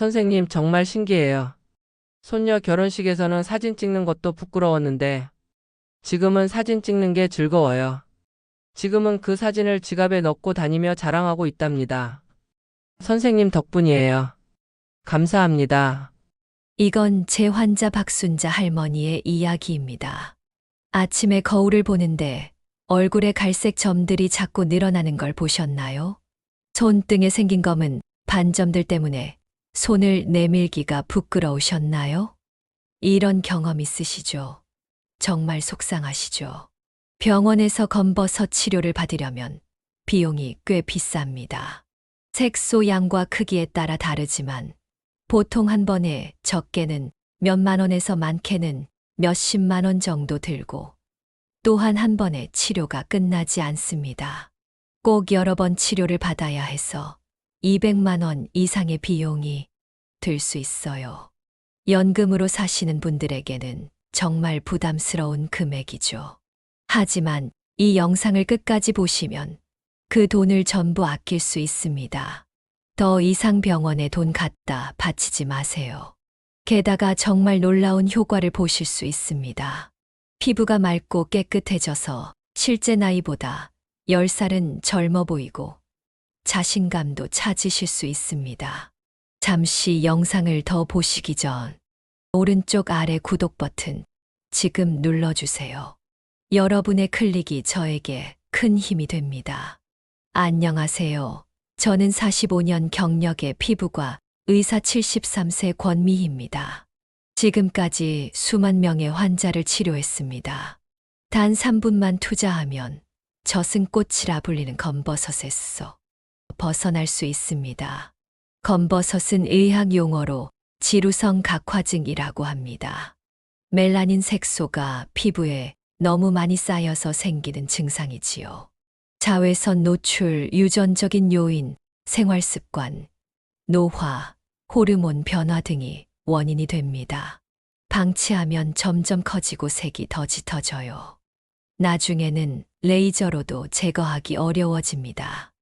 선생님 정말 신기해요. 손녀 결혼식에서는 사진 찍는 것도 부끄러웠는데 지금은 사진 찍는 게 즐거워요. 지금은 그 사진을 지갑에 넣고 다니며 자랑하고 있답니다. 선생님 덕분이에요. 감사합니다. 이건 제 환자 박순자 할머니의 이야기입니다. 아침에 거울을 보는데 얼굴에 갈색 점들이 자꾸 늘어나는 걸 보셨나요? 손등에 생긴 검은 반점들 때문에 손을 내밀기가 부끄러우셨나요? 이런 경험 있으시죠? 정말 속상하시죠? 병원에서 검버섯 치료를 받으려면 비용이 꽤 비쌉니다. 색소 양과 크기에 따라 다르지만 보통 한 번에 적게는 몇만 원에서 많게는 몇십만 원 정도 들고 또한 한 번에 치료가 끝나지 않습니다. 꼭 여러 번 치료를 받아야 해서 200만 원 이상의 비용이 들 수 있어요. 연금으로 사시는 분들에게는 정말 부담스러운 금액이죠. 하지만 이 영상을 끝까지 보시면 그 돈을 전부 아낄 수 있습니다. 더 이상 병원에 돈 갖다 바치지 마세요. 게다가 정말 놀라운 효과를 보실 수 있습니다. 피부가 맑고 깨끗해져서 실제 나이보다 10살은 젊어 보이고 자신감도 찾으실 수 있습니다. 잠시 영상을 더 보시기 전 오른쪽 아래 구독 버튼 지금 눌러주세요. 여러분의 클릭이 저에게 큰 힘이 됩니다. 안녕하세요. 저는 45년 경력의 피부과 의사 73세 권미희입니다. 지금까지 수만 명의 환자를 치료했습니다. 단 3분만 투자하면 저승꽃이라 불리는 검버섯에서 벗어날 수 있습니다. 검버섯은 의학 용어로 지루성 각화증이라고 합니다. 멜라닌 색소가 피부에 너무 많이 쌓여서 생기는 증상이지요. 자외선 노출, 유전적인 요인, 생활습관, 노화, 호르몬 변화 등이 원인이 됩니다. 방치하면 점점 커지고 색이 더 짙어져요. 나중에는 레이저로도 제거하기 어려워집니다.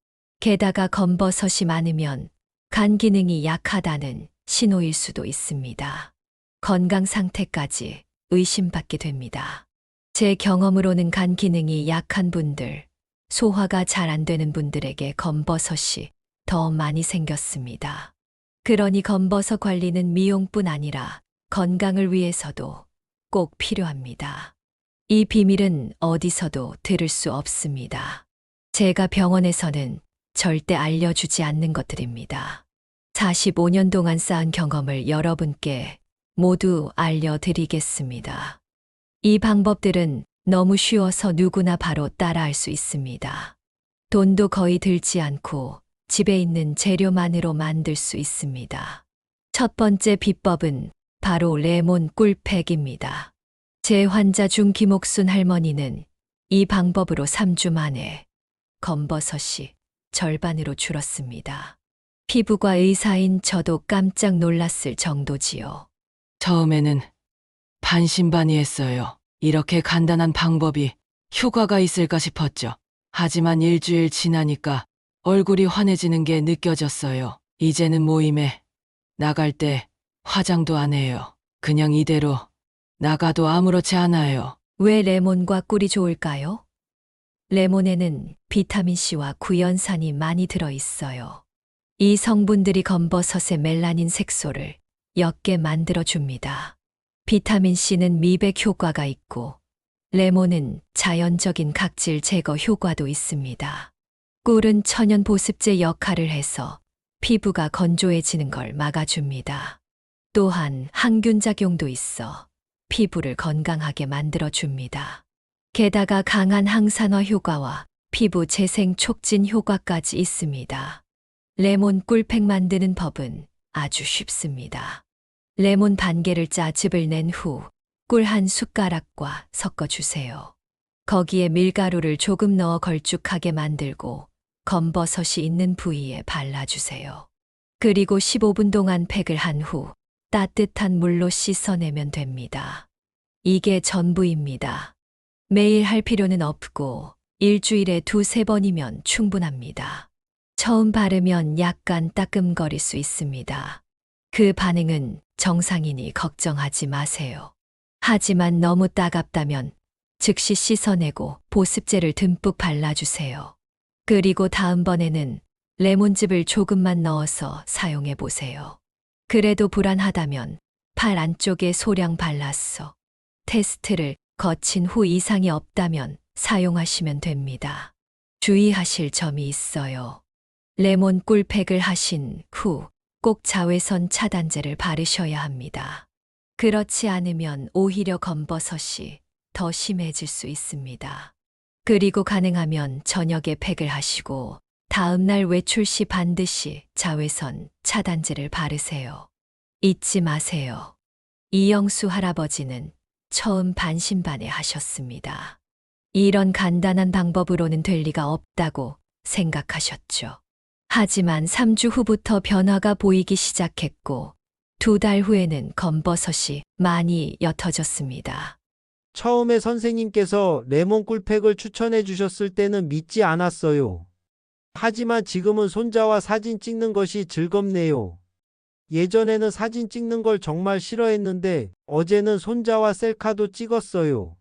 게다가 검버섯이 많으면 간 기능이 약하다는 신호일 수도 있습니다. 건강 상태까지 의심받게 됩니다. 제 경험으로는 간 기능이 약한 분들, 소화가 잘 안 되는 분들에게 검버섯이 더 많이 생겼습니다. 그러니 검버섯 관리는 미용뿐 아니라 건강을 위해서도 꼭 필요합니다. 이 비밀은 어디서도 들을 수 없습니다. 제가 병원에서는 절대 알려주지 않는 것들입니다. 45년 동안 쌓은 경험을 여러분께 모두 알려드리겠습니다. 이 방법들은 너무 쉬워서 누구나 바로 따라할 수 있습니다. 돈도 거의 들지 않고 집에 있는 재료만으로 만들 수 있습니다. 첫 번째 비법은 바로 레몬 꿀팩입니다. 제 환자 중 김옥순 할머니는 이 방법으로 3주 만에 검버섯이 절반으로 줄었습니다. 피부과 의사인 저도 깜짝 놀랐을 정도지요. 처음에는 반신반의했어요. 이렇게 간단한 방법이 효과가 있을까 싶었죠. 하지만 일주일 지나니까 얼굴이 환해지는 게 느껴졌어요. 이제는 모임에 나갈 때 화장도 안 해요. 그냥 이대로 나가도 아무렇지 않아요. 왜 레몬과 꿀이 좋을까요? 레몬에는 비타민C와 구연산이 많이 들어있어요. 이 성분들이 검버섯의 멜라닌 색소를 옅게 만들어줍니다. 비타민C는 미백 효과가 있고 레몬은 자연적인 각질 제거 효과도 있습니다. 꿀은 천연 보습제 역할을 해서 피부가 건조해지는 걸 막아줍니다. 또한 항균 작용도 있어 피부를 건강하게 만들어줍니다. 게다가 강한 항산화 효과와 피부 재생 촉진 효과까지 있습니다. 레몬 꿀팩 만드는 법은 아주 쉽습니다. 레몬 반 개를 짜 즙을 낸 후 꿀 한 숟가락과 섞어주세요. 거기에 밀가루를 조금 넣어 걸쭉하게 만들고 검버섯이 있는 부위에 발라주세요. 그리고 15분 동안 팩을 한 후 따뜻한 물로 씻어내면 됩니다. 이게 전부입니다. 매일 할 필요는 없고 일주일에 2~3번이면 충분합니다. 처음 바르면 약간 따끔거릴 수 있습니다. 그 반응은 정상이니 걱정하지 마세요. 하지만 너무 따갑다면 즉시 씻어내고 보습제를 듬뿍 발라주세요. 그리고 다음번에는 레몬즙을 조금만 넣어서 사용해 보세요. 그래도 불안하다면 팔 안쪽에 소량 발랐어. 테스트를 거친 후 이상이 없다면 사용하시면 됩니다. 주의하실 점이 있어요. 레몬 꿀팩을 하신 후 꼭 자외선 차단제를 바르셔야 합니다. 그렇지 않으면 오히려 검버섯이 더 심해질 수 있습니다. 그리고 가능하면 저녁에 팩을 하시고 다음날 외출 시 반드시 자외선 차단제를 바르세요. 잊지 마세요. 이영수 할아버지는 처음 반신반의 하셨습니다. 이런 간단한 방법으로는 될 리가 없다고 생각하셨죠. 하지만 3주 후부터 변화가 보이기 시작했고 2달 후에는 검버섯이 많이 옅어졌습니다. 처음에 선생님께서 레몬 꿀팩을 추천해 주셨을 때는 믿지 않았어요. 하지만 지금은 손자와 사진 찍는 것이 즐겁네요. 예전에는 사진 찍는 걸 정말 싫어했는데 어제는 손자와 셀카도 찍었어요.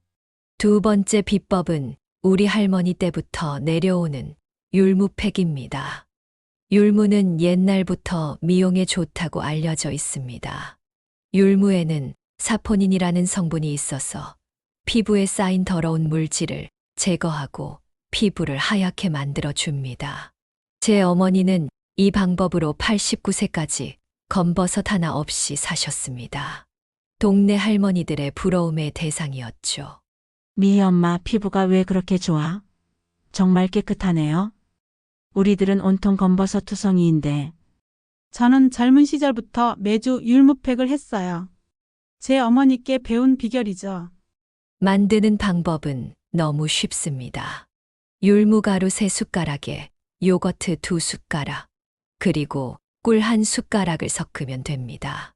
두 번째 비법은 우리 할머니 때부터 내려오는 율무팩입니다. 율무는 옛날부터 미용에 좋다고 알려져 있습니다. 율무에는 사포닌이라는 성분이 있어서 피부에 쌓인 더러운 물질을 제거하고 피부를 하얗게 만들어 줍니다. 제 어머니는 이 방법으로 89세까지 검버섯 하나 없이 사셨습니다. 동네 할머니들의 부러움의 대상이었죠. 미희 엄마 피부가 왜 그렇게 좋아? 정말 깨끗하네요. 우리들은 온통 검버섯 투성이인데. 저는 젊은 시절부터 매주 율무팩을 했어요. 제 어머니께 배운 비결이죠. 만드는 방법은 너무 쉽습니다. 율무가루 3숟가락에 요거트 2숟가락, 그리고 꿀 1숟가락을 섞으면 됩니다.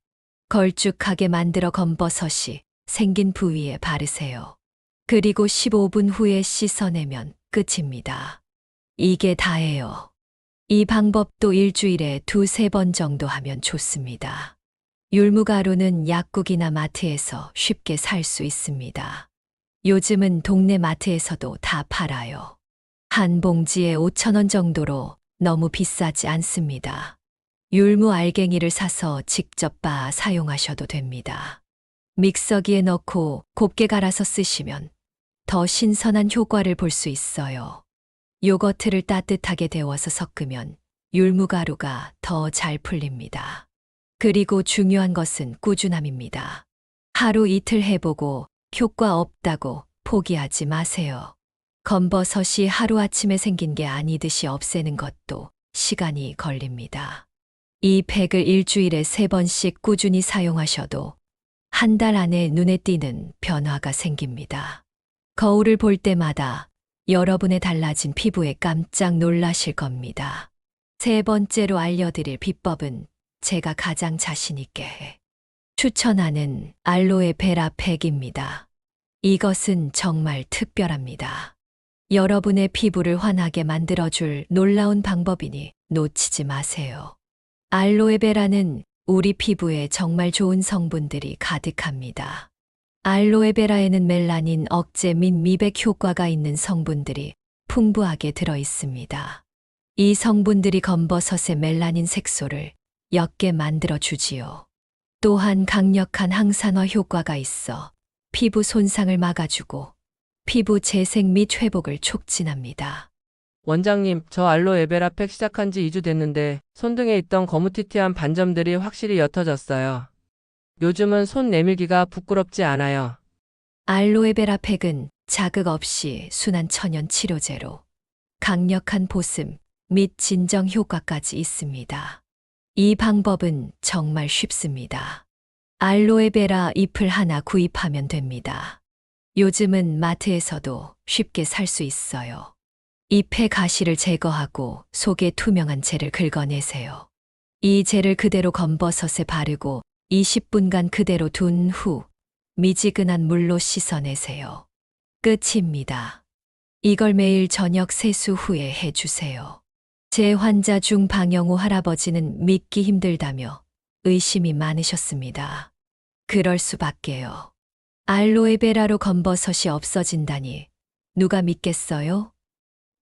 걸쭉하게 만들어 검버섯이 생긴 부위에 바르세요. 그리고 15분 후에 씻어내면 끝입니다. 이게 다예요. 이 방법도 일주일에 2~3번 정도 하면 좋습니다. 율무가루는 약국이나 마트에서 쉽게 살 수 있습니다. 요즘은 동네 마트에서도 다 팔아요. 한 봉지에 5,000원 정도로 너무 비싸지 않습니다. 율무 알갱이를 사서 직접 빻아 사용하셔도 됩니다. 믹서기에 넣고 곱게 갈아서 쓰시면 더 신선한 효과를 볼 수 있어요. 요거트를 따뜻하게 데워서 섞으면 율무가루가 더 잘 풀립니다. 그리고 중요한 것은 꾸준함입니다. 하루 이틀 해보고 효과 없다고 포기하지 마세요. 검버섯이 하루아침에 생긴 게 아니듯이 없애는 것도 시간이 걸립니다. 이 팩을 일주일에 3번씩 꾸준히 사용하셔도 한 달 안에 눈에 띄는 변화가 생깁니다. 거울을 볼 때마다 여러분의 달라진 피부에 깜짝 놀라실 겁니다. 3번째로 알려드릴 비법은 제가 가장 자신있게 추천하는 알로에베라 팩입니다. 이것은 정말 특별합니다. 여러분의 피부를 환하게 만들어줄 놀라운 방법이니 놓치지 마세요. 알로에베라는 우리 피부에 정말 좋은 성분들이 가득합니다. 알로에베라에는 멜라닌 억제 및 미백 효과가 있는 성분들이 풍부하게 들어 있습니다. 이 성분들이 검버섯의 멜라닌 색소를 옅게 만들어 주지요. 또한 강력한 항산화 효과가 있어 피부 손상을 막아주고 피부 재생 및 회복을 촉진합니다. 원장님, 저 알로에베라 팩 시작한 지 2주 됐는데 손등에 있던 거무튀튀한 반점들이 확실히 옅어졌어요. 요즘은 손 내밀기가 부끄럽지 않아요. 알로에베라 팩은 자극 없이 순한 천연 치료제로 강력한 보습 및 진정 효과까지 있습니다. 이 방법은 정말 쉽습니다. 알로에베라 잎을 하나 구입하면 됩니다. 요즘은 마트에서도 쉽게 살 수 있어요. 잎의 가시를 제거하고 속에 투명한 젤을 긁어내세요. 이 젤을 그대로 검버섯에 바르고 20분간 그대로 둔 후 미지근한 물로 씻어내세요. 끝입니다. 이걸 매일 저녁 세수 후에 해주세요. 제 환자 중 방영우 할아버지는 믿기 힘들다며 의심이 많으셨습니다. 그럴 수밖에요. 알로에베라로 검버섯이 없어진다니 누가 믿겠어요?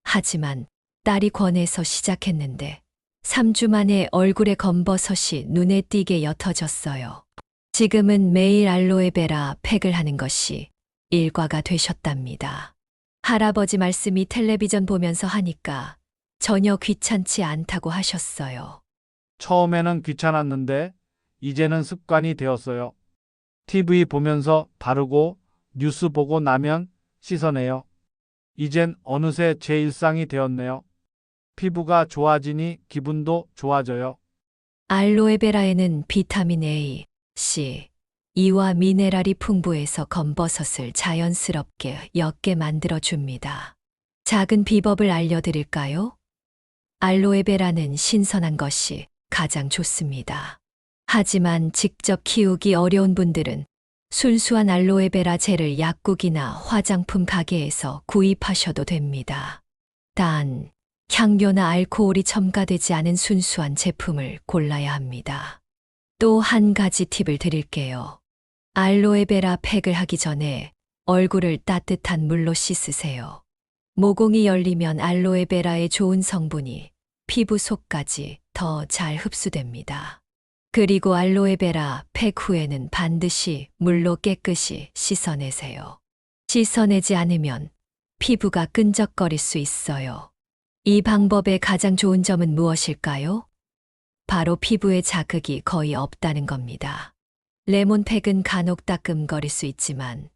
하지만 딸이 권해서 시작했는데 3주 만에 얼굴에 검버섯이 눈에 띄게 옅어졌어요. 지금은 매일 알로에베라 팩을 하는 것이 일과가 되셨답니다. 할아버지 말씀이 텔레비전 보면서 하니까 전혀 귀찮지 않다고 하셨어요. 처음에는 귀찮았는데 이제는 습관이 되었어요. TV 보면서 바르고 뉴스 보고 나면 씻어내요. 이젠 어느새 제 일상이 되었네요. 피부가 좋아지니 기분도 좋아져요. 알로에베라에는 비타민 A, C, E와 미네랄이 풍부해서 검버섯을 자연스럽게 옅게 만들어줍니다. 작은 비법을 알려드릴까요? 알로에베라는 신선한 것이 가장 좋습니다. 하지만 직접 키우기 어려운 분들은 순수한 알로에베라 젤을 약국이나 화장품 가게에서 구입하셔도 됩니다. 단, 향료나 알코올이 첨가되지 않은 순수한 제품을 골라야 합니다. 또 한 가지 팁을 드릴게요. 알로에베라 팩을 하기 전에 얼굴을 따뜻한 물로 씻으세요. 모공이 열리면 알로에베라의 좋은 성분이 피부 속까지 더 잘 흡수됩니다. 그리고 알로에베라 팩 후에는 반드시 물로 깨끗이 씻어내세요. 씻어내지 않으면 피부가 끈적거릴 수 있어요. 이 방법의 가장 좋은 점은 무엇일까요? 바로 피부에 자극이 거의 없다는 겁니다. 레몬팩은 간혹 따끔거릴 수 있지만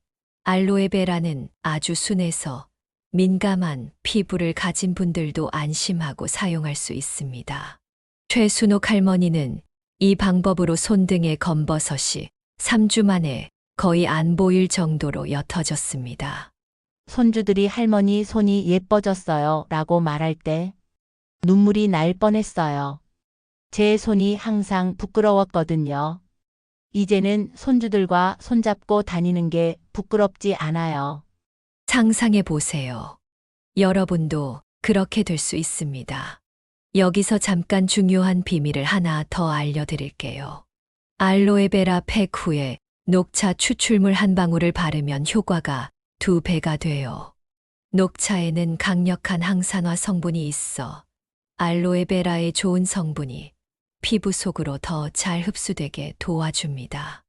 알로에베라는 아주 순해서 민감한 피부를 가진 분들도 안심하고 사용할 수 있습니다. 최순옥 할머니는 이 방법으로 손등의 검버섯이 3주 만에 거의 안 보일 정도로 옅어졌습니다. 손주들이 할머니 손이 예뻐졌어요 라고 말할 때 눈물이 날 뻔했어요. 제 손이 항상 부끄러웠거든요. 이제는 손주들과 손잡고 다니는 게 부끄럽지 않아요. 상상해 보세요. 여러분도 그렇게 될 수 있습니다. 여기서 잠깐 중요한 비밀을 하나 더 알려드릴게요. 알로에베라 팩 후에 녹차 추출물 한 방울을 바르면 효과가 2배가 돼요. 녹차에는 강력한 항산화 성분이 있어 알로에베라의 좋은 성분이 피부 속으로 더 잘 흡수되게 도와줍니다.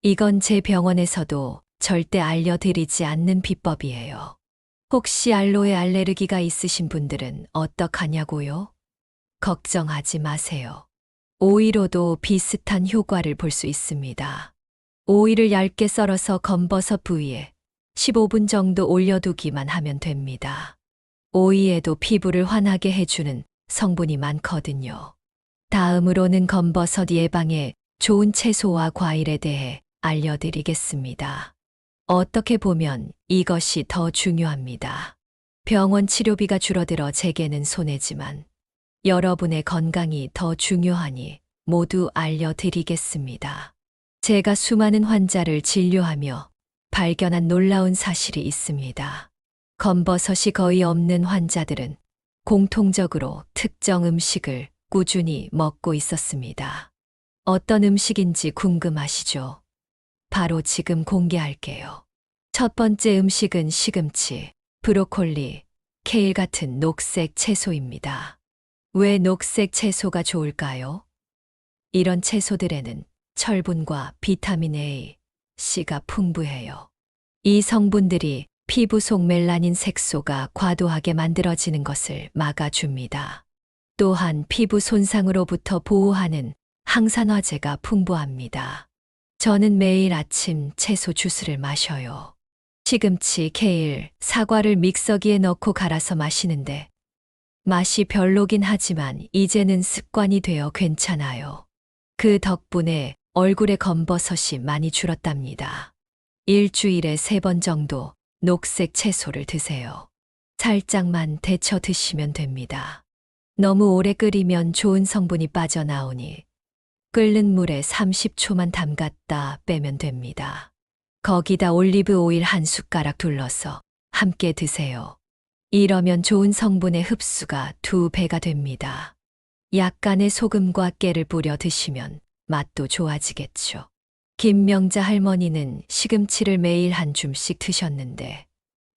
이건 제 병원에서도 절대 알려드리지 않는 비법이에요. 혹시 알로에 알레르기가 있으신 분들은 어떡하냐고요? 걱정하지 마세요. 오이로도 비슷한 효과를 볼 수 있습니다. 오이를 얇게 썰어서 검버섯 부위에 15분 정도 올려두기만 하면 됩니다. 오이에도 피부를 환하게 해주는 성분이 많거든요. 다음으로는 검버섯 예방에 좋은 채소와 과일에 대해 알려드리겠습니다. 어떻게 보면 이것이 더 중요합니다. 병원 치료비가 줄어들어 제게는 손해지만 여러분의 건강이 더 중요하니 모두 알려드리겠습니다. 제가 수많은 환자를 진료하며 발견한 놀라운 사실이 있습니다. 검버섯이 거의 없는 환자들은 공통적으로 특정 음식을 꾸준히 먹고 있었습니다. 어떤 음식인지 궁금하시죠? 바로 지금 공개할게요. 첫 번째 음식은 시금치, 브로콜리, 케일 같은 녹색 채소입니다. 왜 녹색 채소가 좋을까요? 이런 채소들에는 철분과 비타민 A, C가 풍부해요. 이 성분들이 피부 속 멜라닌 색소가 과도하게 만들어지는 것을 막아줍니다. 또한 피부 손상으로부터 보호하는 항산화제가 풍부합니다. 저는 매일 아침 채소 주스를 마셔요. 시금치, 케일, 사과를 믹서기에 넣고 갈아서 마시는데 맛이 별로긴 하지만 이제는 습관이 되어 괜찮아요. 그 덕분에 얼굴에 검버섯이 많이 줄었답니다. 일주일에 3번 정도 녹색 채소를 드세요. 살짝만 데쳐 드시면 됩니다. 너무 오래 끓이면 좋은 성분이 빠져나오니 끓는 물에 30초만 담갔다 빼면 됩니다. 거기다 올리브 오일 1숟가락 둘러서 함께 드세요. 이러면 좋은 성분의 흡수가 2배가 됩니다. 약간의 소금과 깨를 뿌려 드시면 맛도 좋아지겠죠. 김명자 할머니는 시금치를 매일 한 줌씩 드셨는데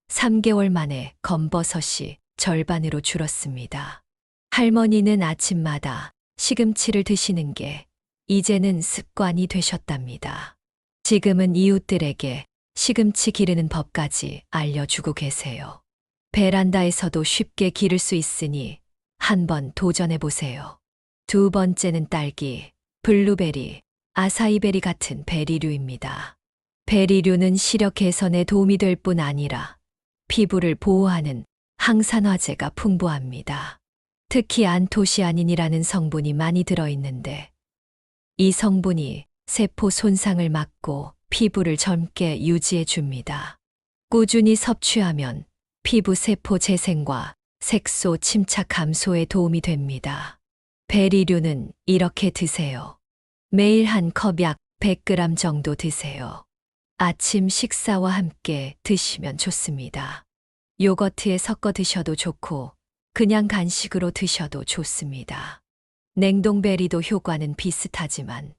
3개월 만에 검버섯이 절반으로 줄었습니다. 할머니는 아침마다 시금치를 드시는 게 이제는 습관이 되셨답니다. 지금은 이웃들에게 시금치 기르는 법까지 알려주고 계세요. 베란다에서도 쉽게 기를 수 있으니 한번 도전해 보세요. 두 번째는 딸기, 블루베리, 아사이베리 같은 베리류입니다. 베리류는 시력 개선에 도움이 될 뿐 아니라 피부를 보호하는 항산화제가 풍부합니다. 특히 안토시아닌이라는 성분이 많이 들어있는데 이 성분이 세포 손상을 막고 피부를 젊게 유지해 줍니다. 꾸준히 섭취하면 피부 세포 재생과 색소 침착 감소에 도움이 됩니다. 베리류는 이렇게 드세요. 매일 한 컵 약 100g 정도 드세요. 아침 식사와 함께 드시면 좋습니다. 요거트에 섞어 드셔도 좋고 그냥 간식으로 드셔도 좋습니다. 냉동베리도 효과는 비슷하지만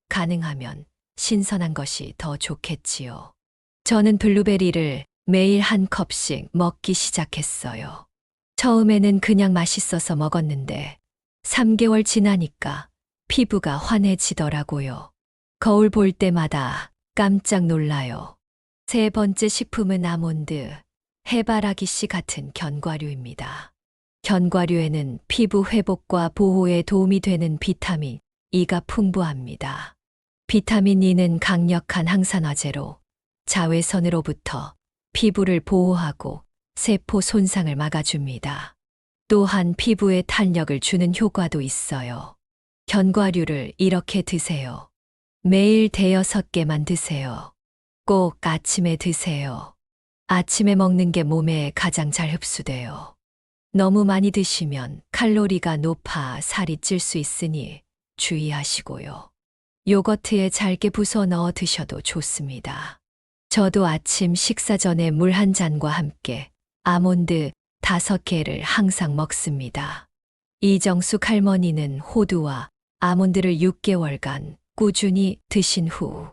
가능하면 신선한 것이 더 좋겠지요. 저는 블루베리를 매일 한 컵씩 먹기 시작했어요. 처음에는 그냥 맛있어서 먹었는데 3개월 지나니까 피부가 환해지더라고요. 거울 볼 때마다 깜짝 놀라요. 세 번째 식품은 아몬드, 해바라기 씨 같은 견과류입니다. 견과류에는 피부 회복과 보호에 도움이 되는 비타민 E가 풍부합니다. 비타민 E는 강력한 항산화제로 자외선으로부터 피부를 보호하고 세포 손상을 막아줍니다. 또한 피부에 탄력을 주는 효과도 있어요. 견과류를 이렇게 드세요. 매일 5-6개만 드세요. 꼭 아침에 드세요. 아침에 먹는 게 몸에 가장 잘 흡수돼요. 너무 많이 드시면 칼로리가 높아 살이 찔 수 있으니 주의하시고요. 요거트에 잘게 부숴 넣어 드셔도 좋습니다. 저도 아침 식사 전에 물 한 잔과 함께 아몬드 5개를 항상 먹습니다. 이정숙 할머니는 호두와 아몬드를 6개월간 꾸준히 드신 후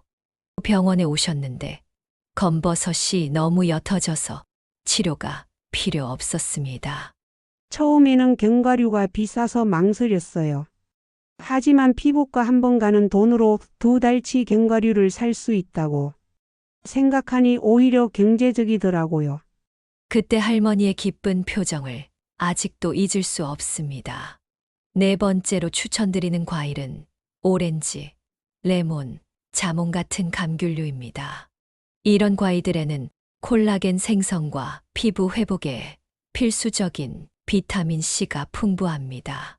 병원에 오셨는데 검버섯이 너무 옅어져서 치료가 필요 없었습니다. 처음에는 견과류가 비싸서 망설였어요. 하지만 피부과 한 번 가는 돈으로 2달치 견과류를 살 수 있다고 생각하니 오히려 경제적이더라고요. 그때 할머니의 기쁜 표정을 아직도 잊을 수 없습니다. 네 번째로 추천드리는 과일은 오렌지, 레몬, 자몽 같은 감귤류입니다. 이런 과일들에는 콜라겐 생성과 피부 회복에 필수적인 비타민 C가 풍부합니다.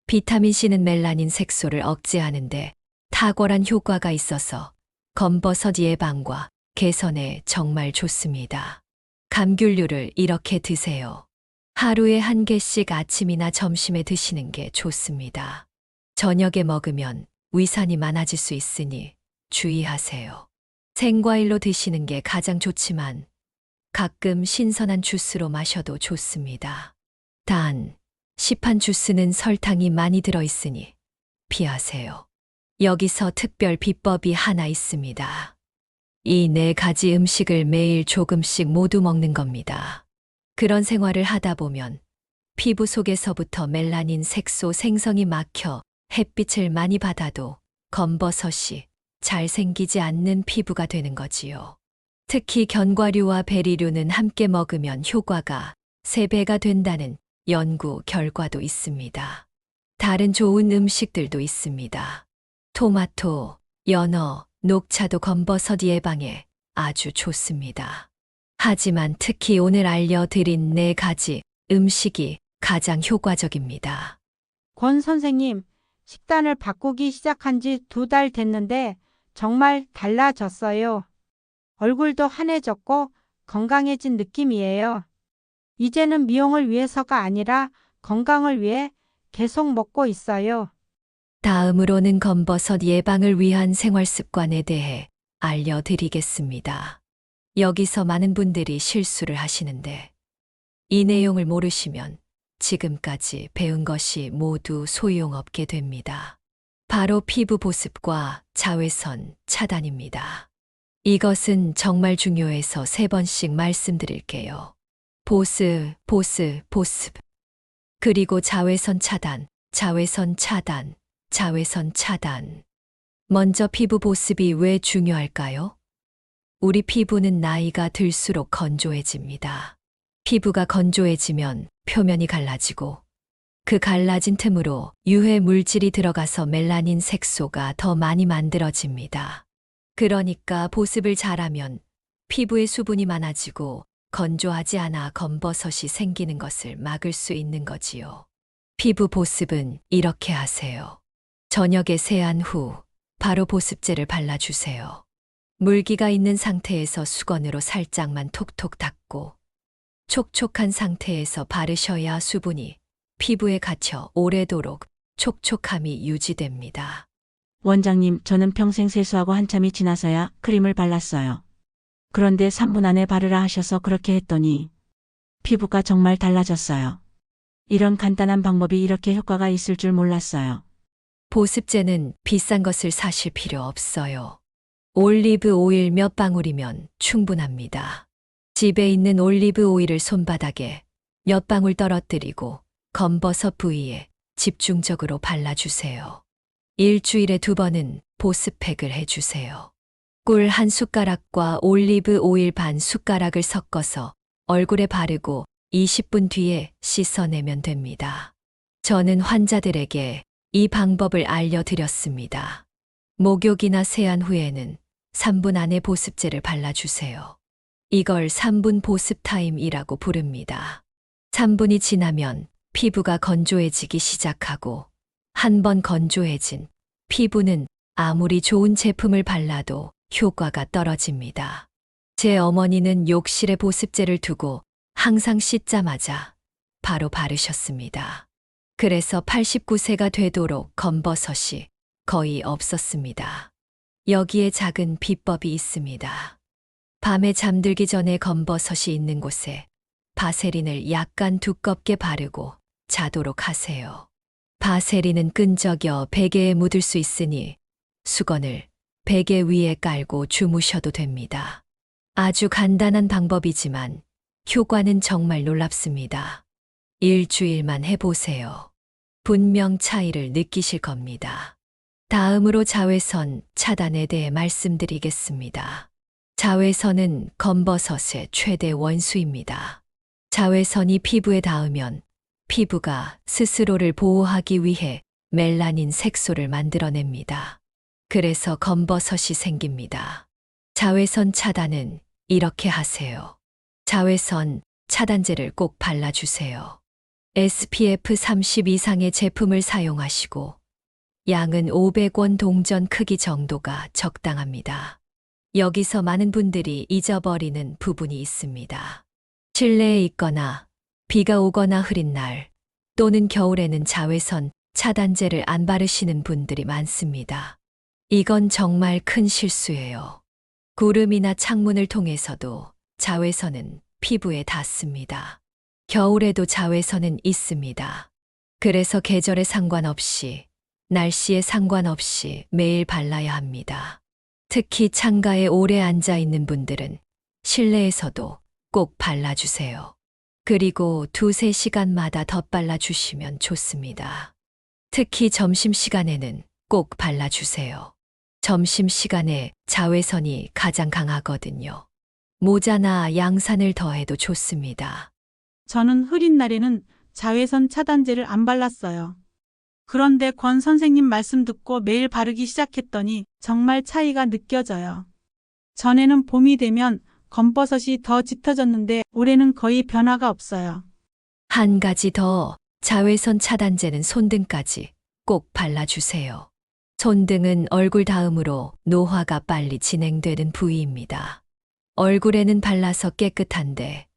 비타민 C는 멜라닌 색소를 억제하는데 탁월한 효과가 있어서 검버섯 예방과 개선에 정말 좋습니다. 감귤류를 이렇게 드세요. 하루에 1개씩 아침이나 점심에 드시는 게 좋습니다. 저녁에 먹으면 위산이 많아질 수 있으니 주의하세요. 생과일로 드시는 게 가장 좋지만 가끔 신선한 주스로 마셔도 좋습니다. 단, 시판 주스는 설탕이 많이 들어있으니 피하세요. 여기서 특별 비법이 하나 있습니다. 이 4가지 음식을 매일 조금씩 모두 먹는 겁니다. 그런 생활을 하다 보면 피부 속에서부터 멜라닌 색소 생성이 막혀 햇빛을 많이 받아도 검버섯이 잘 생기지 않는 피부가 되는 거지요. 특히 견과류와 베리류는 함께 먹으면 효과가 3배가 된다는 연구 결과도 있습니다. 다른 좋은 음식들도 있습니다. 토마토, 연어, 녹차도 검버섯 예방에 아주 좋습니다. 하지만 특히 오늘 알려드린 4가지 음식이 가장 효과적입니다. 권 선생님, 식단을 바꾸기 시작한 지 2달 됐는데 정말 달라졌어요. 얼굴도 환해졌고 건강해진 느낌이에요. 이제는 미용을 위해서가 아니라 건강을 위해 계속 먹고 있어요. 다음으로는 검버섯 예방을 위한 생활 습관에 대해 알려드리겠습니다. 여기서 많은 분들이 실수를 하시는데 이 내용을 모르시면 지금까지 배운 것이 모두 소용없게 됩니다. 바로 피부 보습과 자외선 차단입니다. 이것은 정말 중요해서 3번씩 말씀드릴게요. 보습, 보습, 보습. 그리고 자외선 차단, 자외선 차단, 자외선 차단. 먼저 피부 보습이 왜 중요할까요? 우리 피부는 나이가 들수록 건조해집니다. 피부가 건조해지면 표면이 갈라지고 그 갈라진 틈으로 유해 물질이 들어가서 멜라닌 색소가 더 많이 만들어집니다. 그러니까 보습을 잘하면 피부에 수분이 많아지고 건조하지 않아 검버섯이 생기는 것을 막을 수 있는 거지요. 피부 보습은 이렇게 하세요. 저녁에 세안 후 바로 보습제를 발라주세요. 물기가 있는 상태에서 수건으로 살짝만 톡톡 닦고 촉촉한 상태에서 바르셔야 수분이 피부에 갇혀 오래도록 촉촉함이 유지됩니다. 원장님, 저는 평생 세수하고 한참이 지나서야 크림을 발랐어요. 그런데 3분 안에 바르라 하셔서 그렇게 했더니 피부가 정말 달라졌어요. 이런 간단한 방법이 이렇게 효과가 있을 줄 몰랐어요. 보습제는 비싼 것을 사실 필요 없어요. 올리브 오일 몇 방울이면 충분합니다. 집에 있는 올리브 오일을 손바닥에 몇 방울 떨어뜨리고 검버섯 부위에 집중적으로 발라주세요. 일주일에 2번은 보습팩을 해주세요. 꿀 1숟가락과 올리브 오일 반 숟가락을 섞어서 얼굴에 바르고 20분 뒤에 씻어내면 됩니다. 저는 환자들에게 이 방법을 알려드렸습니다. 목욕이나 세안 후에는 3분 안에 보습제를 발라주세요. 이걸 3분 보습 타임이라고 부릅니다. 3분이 지나면 피부가 건조해지기 시작하고 한 번 건조해진 피부는 아무리 좋은 제품을 발라도 효과가 떨어집니다. 제 어머니는 욕실에 보습제를 두고 항상 씻자마자 바로 바르셨습니다. 그래서 89세가 되도록 검버섯이 거의 없었습니다. 여기에 작은 비법이 있습니다. 밤에 잠들기 전에 검버섯이 있는 곳에 바세린을 약간 두껍게 바르고 자도록 하세요. 바세린은 끈적여 베개에 묻을 수 있으니 수건을 베개 위에 깔고 주무셔도 됩니다. 아주 간단한 방법이지만 효과는 정말 놀랍습니다. 일주일만 해보세요. 분명 차이를 느끼실 겁니다. 다음으로 자외선 차단에 대해 말씀드리겠습니다. 자외선은 검버섯의 최대 원수입니다. 자외선이 피부에 닿으면 피부가 스스로를 보호하기 위해 멜라닌 색소를 만들어냅니다. 그래서 검버섯이 생깁니다. 자외선 차단은 이렇게 하세요. 자외선 차단제를 꼭 발라주세요. SPF 30 이상의 제품을 사용하시고 양은 500원 동전 크기 정도가 적당합니다. 여기서 많은 분들이 잊어버리는 부분이 있습니다. 실내에 있거나 비가 오거나 흐린 날 또는 겨울에는 자외선 차단제를 안 바르시는 분들이 많습니다. 이건 정말 큰 실수예요. 구름이나 창문을 통해서도 자외선은 피부에 닿습니다. 겨울에도 자외선은 있습니다. 그래서 계절에 상관없이, 날씨에 상관없이 매일 발라야 합니다. 특히 창가에 오래 앉아 있는 분들은 실내에서도 꼭 발라주세요. 그리고 2~3시간마다 덧발라주시면 좋습니다. 특히 점심시간에는 꼭 발라주세요. 점심시간에 자외선이 가장 강하거든요. 모자나 양산을 더해도 좋습니다. 저는 흐린 날에는 자외선 차단제를 안 발랐어요. 그런데 권 선생님 말씀 듣고 매일 바르기 시작했더니 정말 차이가 느껴져요. 전에는 봄이 되면 검버섯이 더 짙어졌는데 올해는 거의 변화가 없어요. 한 가지 더, 자외선 차단제는 손등까지 꼭 발라주세요. 손등은 얼굴 다음으로 노화가 빨리 진행되는 부위입니다. 얼굴에는 발라서 깨끗한데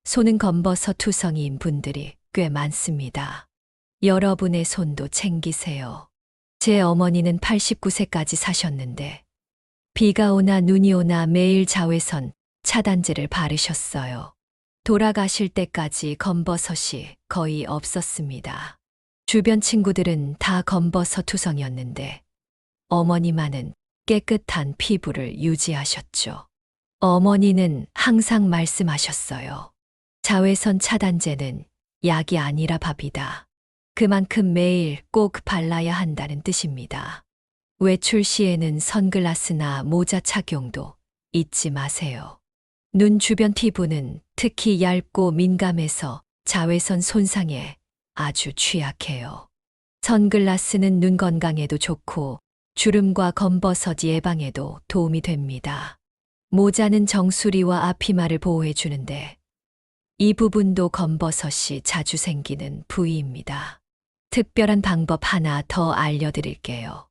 손은 검버섯 투성이인 분들이 꽤 많습니다. 여러분의 손도 챙기세요. 제 어머니는 89세까지 사셨는데 비가 오나 눈이 오나 매일 자외선 차단제를 바르셨어요. 돌아가실 때까지 검버섯이 거의 없었습니다. 주변 친구들은 다 검버섯 투성이었는데 어머니만은 깨끗한 피부를 유지하셨죠. 어머니는 항상 말씀하셨어요. 자외선 차단제는 약이 아니라 밥이다. 그만큼 매일 꼭 발라야 한다는 뜻입니다. 외출 시에는 선글라스나 모자 착용도 잊지 마세요. 눈 주변 피부는 특히 얇고 민감해서 자외선 손상에 아주 취약해요. 선글라스는 눈 건강에도 좋고 주름과 검버섯 예방에도 도움이 됩니다. 모자는 정수리와 앞이마를 보호해 주는데 이 부분도 검버섯이 자주 생기는 부위입니다. 특별한 방법 하나 더 알려드릴게요.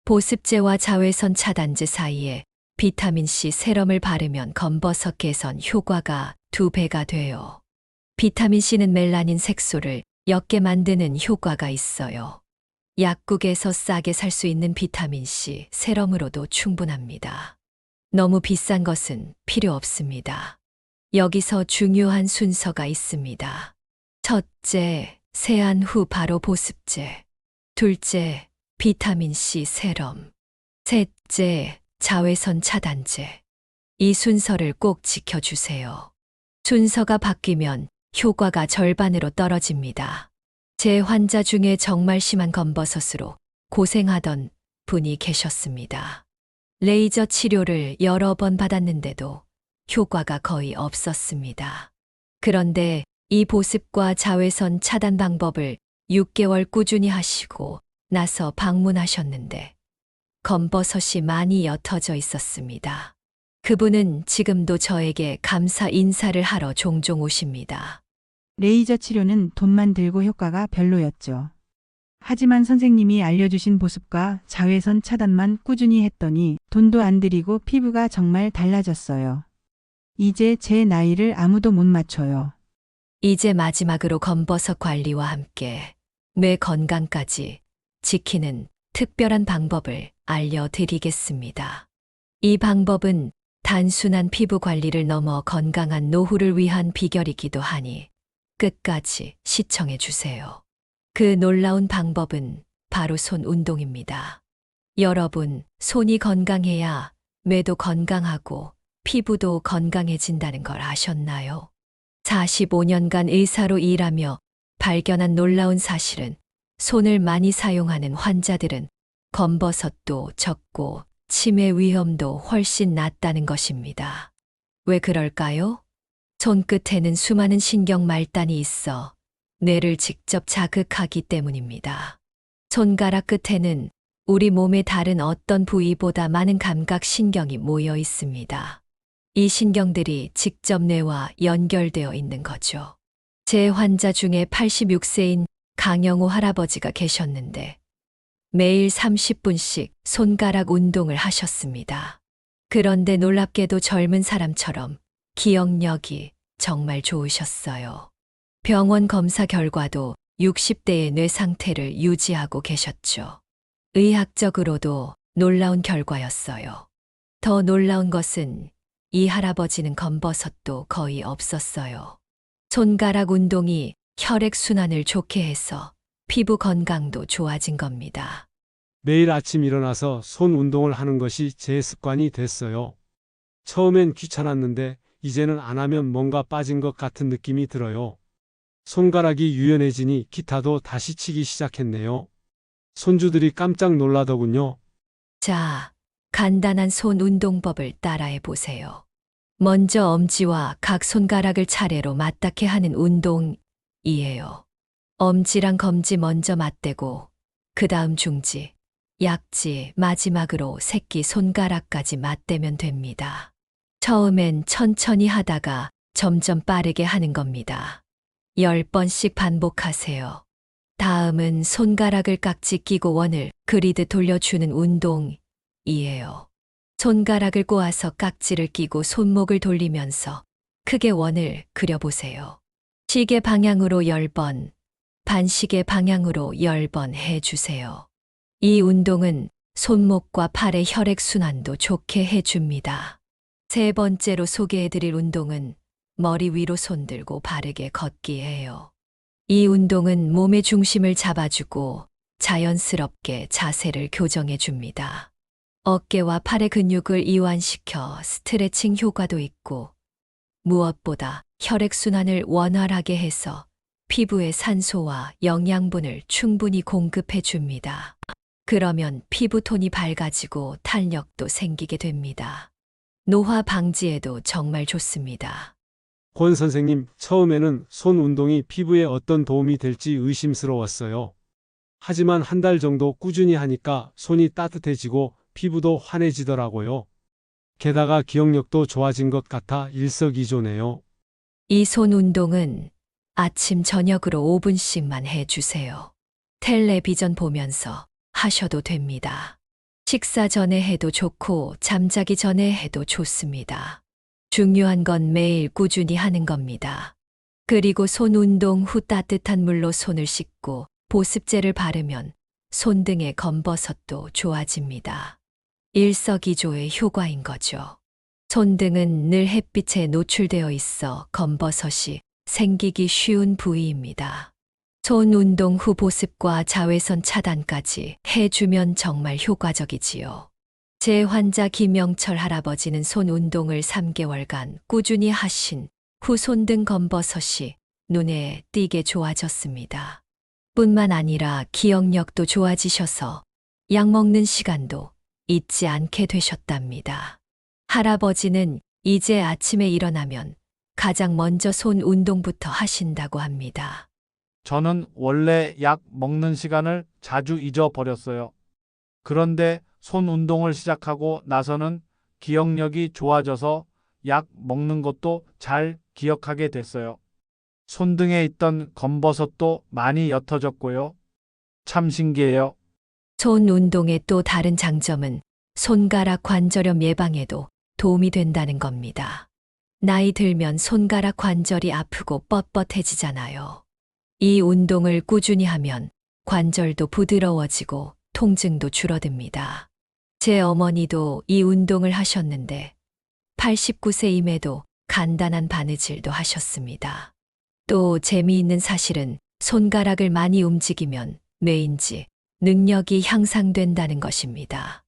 보습제와 자외선 차단제 사이에 비타민C 세럼을 바르면 검버섯 개선 효과가 2배가 돼요. 비타민C는 멜라닌 색소를 옅게 만드는 효과가 있어요. 약국에서 싸게 살 수 있는 비타민C 세럼으로도 충분합니다. 너무 비싼 것은 필요 없습니다. 여기서 중요한 순서가 있습니다. 첫째, 세안 후 바로 보습제. 둘째, 비타민C 세럼. 셋째, 자외선 차단제. 이 순서를 꼭 지켜주세요. 순서가 바뀌면 효과가 절반으로 떨어집니다. 제 환자 중에 정말 심한 검버섯으로 고생하던 분이 계셨습니다. 레이저 치료를 여러 번 받았는데도 효과가 거의 없었습니다. 그런데 이 보습과 자외선 차단 방법을 6개월 꾸준히 하시고 나서 방문하셨는데 검버섯이 많이 옅어져 있었습니다. 그분은 지금도 저에게 감사 인사를 하러 종종 오십니다. 레이저 치료는 돈만 들고 효과가 별로였죠. 하지만 선생님이 알려주신 보습과 자외선 차단만 꾸준히 했더니 돈도 안 들이고 피부가 정말 달라졌어요. 이제 제 나이를 아무도 못 맞춰요. 이제 마지막으로 검버섯 관리와 함께 뇌 건강까지 지키는 특별한 방법을 알려드리겠습니다. 이 방법은 단순한 피부 관리를 넘어 건강한 노후를 위한 비결이기도 하니 끝까지 시청해 주세요. 그 놀라운 방법은 바로 손 운동입니다. 여러분, 손이 건강해야 뇌도 건강하고 피부도 건강해진다는 걸 아셨나요? 45년간 의사로 일하며 발견한 놀라운 사실은 손을 많이 사용하는 환자들은 검버섯도 적고 치매 위험도 훨씬 낮다는 것입니다. 왜 그럴까요? 손끝에는 수많은 신경 말단이 있어 뇌를 직접 자극하기 때문입니다. 손가락 끝에는 우리 몸의 다른 어떤 부위보다 많은 감각 신경이 모여 있습니다. 이 신경들이 직접 뇌와 연결되어 있는 거죠. 제 환자 중에 86세인 강영호 할아버지가 계셨는데 매일 30분씩 손가락 운동을 하셨습니다. 그런데 놀랍게도 젊은 사람처럼 기억력이 정말 좋으셨어요. 병원 검사 결과도 60대의 뇌 상태를 유지하고 계셨죠. 의학적으로도 놀라운 결과였어요. 더 놀라운 것은 이 할아버지는 검버섯도 거의 없었어요. 손가락 운동이 혈액순환을 좋게 해서 피부 건강도 좋아진 겁니다. 매일 아침 일어나서 손 운동을 하는 것이 제 습관이 됐어요. 처음엔 귀찮았는데 이제는 안 하면 뭔가 빠진 것 같은 느낌이 들어요. 손가락이 유연해지니 기타도 다시 치기 시작했네요. 손주들이 깜짝 놀라더군요. 자, 간단한 손 운동법을 따라해 보세요. 먼저 엄지와 각 손가락을 차례로 맞닿게 하는 운동이에요. 엄지랑 검지 먼저 맞대고 그 다음 중지, 약지, 마지막으로 새끼 손가락까지 맞대면 됩니다. 처음엔 천천히 하다가 점점 빠르게 하는 겁니다. 10번씩 반복하세요. 다음은 손가락을 깍지 끼고 원을 그리듯 돌려주는 운동이에요. 손가락을 꼬아서 깍지를 끼고 손목을 돌리면서 크게 원을 그려보세요. 시계 방향으로 10번, 반시계 방향으로 10번 해주세요. 이 운동은 손목과 팔의 혈액순환도 좋게 해줍니다. 세 번째로 소개해드릴 운동은 머리 위로 손들고 바르게 걷기예요. 이 운동은 몸의 중심을 잡아주고 자연스럽게 자세를 교정해 줍니다. 어깨와 팔의 근육을 이완시켜 스트레칭 효과도 있고, 무엇보다 혈액순환을 원활하게 해서 피부에 산소와 영양분을 충분히 공급해 줍니다. 그러면 피부톤이 밝아지고 탄력도 생기게 됩니다. 노화 방지에도 정말 좋습니다. 권 선생님, 처음에는 손 운동이 피부에 어떤 도움이 될지 의심스러웠어요. 하지만 한 달 정도 꾸준히 하니까 손이 따뜻해지고 피부도 환해지더라고요. 게다가 기억력도 좋아진 것 같아 일석이조네요. 이 손 운동은 아침 저녁으로 5분씩만 해주세요. 텔레비전 보면서 하셔도 됩니다. 식사 전에 해도 좋고 잠자기 전에 해도 좋습니다. 중요한 건 매일 꾸준히 하는 겁니다. 그리고 손 운동 후 따뜻한 물로 손을 씻고 보습제를 바르면 손등의 검버섯도 좋아집니다. 일석이조의 효과인 거죠. 손등은 늘 햇빛에 노출되어 있어 검버섯이 생기기 쉬운 부위입니다. 손 운동 후 보습과 자외선 차단까지 해주면 정말 효과적이지요. 제 환자 김영철 할아버지는 손 운동을 3개월간 꾸준히 하신 후 손등 검버섯이 눈에 띄게 좋아졌습니다. 뿐만 아니라 기억력도 좋아지셔서 약 먹는 시간도 잊지 않게 되셨답니다. 할아버지는 이제 아침에 일어나면 가장 먼저 손 운동부터 하신다고 합니다. 저는 원래 약 먹는 시간을 자주 잊어버렸어요. 그런데 손 운동을 시작하고 나서는 기억력이 좋아져서 약 먹는 것도 잘 기억하게 됐어요. 손등에 있던 검버섯도 많이 옅어졌고요. 참 신기해요. 손 운동의 또 다른 장점은 손가락 관절염 예방에도 도움이 된다는 겁니다. 나이 들면 손가락 관절이 아프고 뻣뻣해지잖아요. 이 운동을 꾸준히 하면 관절도 부드러워지고 통증도 줄어듭니다. 제 어머니도 이 운동을 하셨는데 89세임에도 간단한 바느질도 하셨습니다. 또 재미있는 사실은 손가락을 많이 움직이면 뇌인지 능력이 향상된다는 것입니다.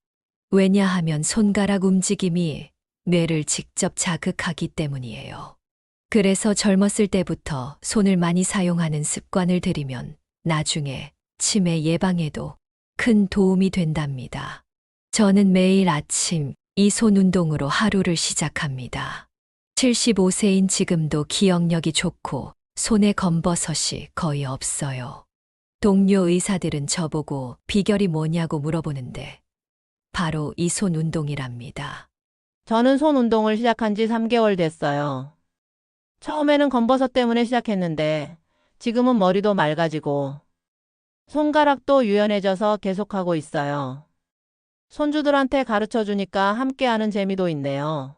왜냐하면 손가락 움직임이 뇌를 직접 자극하기 때문이에요. 그래서 젊었을 때부터 손을 많이 사용하는 습관을 들이면 나중에 치매 예방에도 큰 도움이 된답니다. 저는 매일 아침 이 손 운동으로 하루를 시작합니다. 75세인 지금도 기억력이 좋고 손에 검버섯이 거의 없어요. 동료 의사들은 저보고 비결이 뭐냐고 물어보는데 바로 이 손 운동이랍니다. 저는 손 운동을 시작한 지 3개월 됐어요. 처음에는 검버섯 때문에 시작했는데 지금은 머리도 맑아지고 손가락도 유연해져서 계속하고 있어요. 손주들한테 가르쳐 주니까 함께하는 재미도 있네요.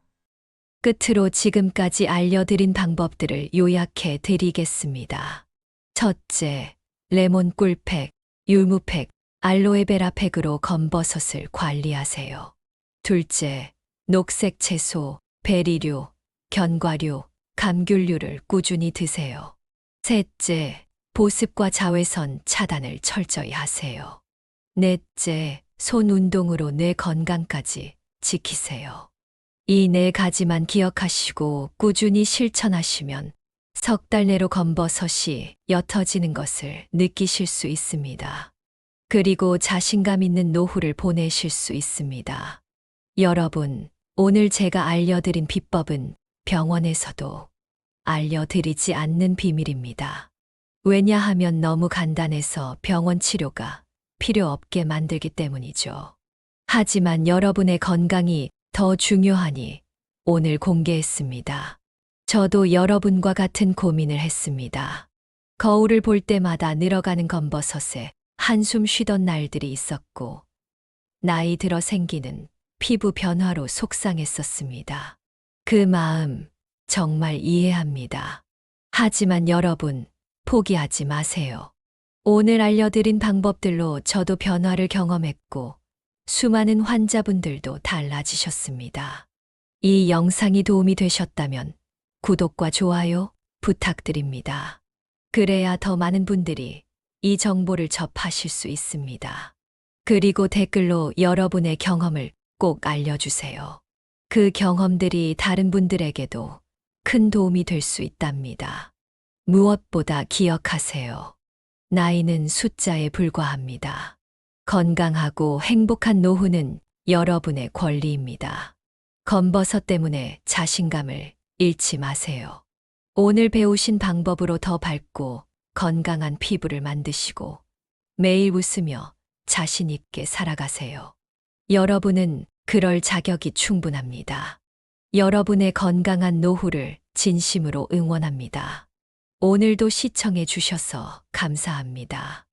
끝으로 지금까지 알려드린 방법들을 요약해 드리겠습니다. 첫째, 레몬 꿀팩, 율무팩, 알로에베라 팩으로 검버섯을 관리하세요. 둘째, 녹색 채소, 베리류, 견과류, 감귤류를 꾸준히 드세요. 셋째, 보습과 자외선 차단을 철저히 하세요. 넷째, 손 운동으로 뇌 건강까지 지키세요. 이 4가지만 기억하시고 꾸준히 실천하시면 석 달 내로 검버섯이 옅어지는 것을 느끼실 수 있습니다. 그리고 자신감 있는 노후를 보내실 수 있습니다. 여러분, 오늘 제가 알려드린 비법은 병원에서도 알려드리지 않는 비밀입니다. 왜냐하면 너무 간단해서 병원 치료가 필요 없게 만들기 때문이죠. 하지만 여러분의 건강이 더 중요하니 오늘 공개했습니다. 저도 여러분과 같은 고민을 했습니다. 거울을 볼 때마다 늘어가는 검버섯에 한숨 쉬던 날들이 있었고, 나이 들어 생기는 피부 변화로 속상했었습니다. 그 마음 정말 이해합니다. 하지만 여러분, 포기하지 마세요. 오늘 알려드린 방법들로 저도 변화를 경험했고, 수많은 환자분들도 달라지셨습니다. 이 영상이 도움이 되셨다면 구독과 좋아요 부탁드립니다. 그래야 더 많은 분들이 이 정보를 접하실 수 있습니다. 그리고 댓글로 여러분의 경험을 꼭 알려주세요. 그 경험들이 다른 분들에게도 큰 도움이 될 수 있답니다. 무엇보다 기억하세요. 나이는 숫자에 불과합니다. 건강하고 행복한 노후는 여러분의 권리입니다. 검버섯 때문에 자신감을 잃지 마세요. 오늘 배우신 방법으로 더 밝고 건강한 피부를 만드시고 매일 웃으며 자신 있게 살아가세요. 여러분은 그럴 자격이 충분합니다. 여러분의 건강한 노후를 진심으로 응원합니다. 오늘도 시청해 주셔서 감사합니다.